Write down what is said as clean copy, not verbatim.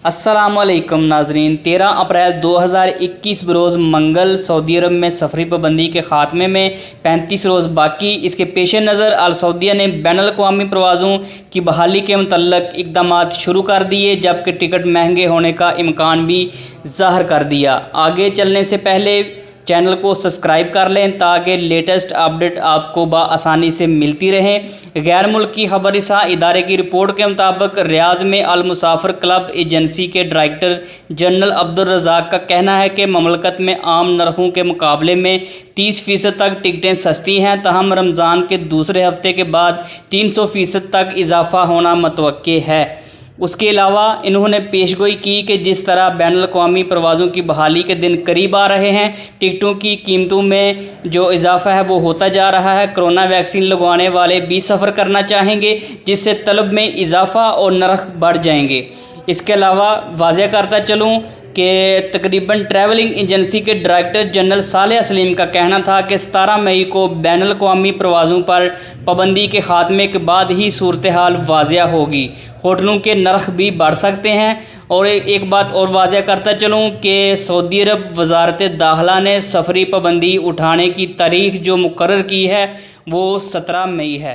अस्सलाम वालेकुम नाजरीन। 13 अप्रैल 2021 बरोज़ मंगल सऊदी अरब में सफरी पाबंदी के ख़ात्मे में 35 रोज़ बाकी। इसके पेश नज़र अल सऊदिया ने बैनुल अक़वामी परवाज़ों की बहाली के मुतल्लक इक़दामात शुरू कर दिए, जबकि टिकट महंगे होने का इम्कान भी ज़ाहिर कर दिया। आगे चलने से पहले चैनल को सब्सक्राइब कर लें ताकि लेटेस्ट अपडेट आपको बआसानी से मिलती रहें। गैर मुल्की खबरसां इदारे की रिपोर्ट के मुताबिक रियाज़ में अल मुसाफिर क्लब एजेंसी के डायरेक्टर जनरल अब्दुल रज़ाक का कहना है कि ममलकत में आम नरखों के मुकाबले में 30% तक टिकटें सस्ती हैं, तहम रमज़ान के दूसरे हफ्ते के बाद 300% तक इजाफ़ा होना मुतवक्के है। उसके अलावा इन्होंने पेशगोई की कि जिस तरह बैनुल अक़वामी परवाज़ों की बहाली के दिन करीब आ रहे हैं, टिकटों की कीमतों में जो इजाफ़ा है वो होता जा रहा है। कोरोना वैक्सीन लगवाने वाले भी सफ़र करना चाहेंगे, जिससे तलब में इजाफ़ा और नरख बढ़ जाएंगे। इसके अलावा वाज़ेह करता चलूँ कि तकरीबन ट्रैवलिंग एजेंसी के डायरेक्टर जनरल सालेह सलीम का कहना था कि 17 मई को बैनुल अक़वामी परवाज़ों पर पाबंदी के ख़ात्मे के बाद ही सूरत हाल वाज़ेह होगी। होटलों के नरख भी बढ़ सकते हैं। और एक बात और वाज़ेह करता चलूँ कि सऊदी अरब वज़ारत दाखिला ने सफरी पाबंदी उठाने की तारीख़ जो मुकर्रर की है वो 17 मई है।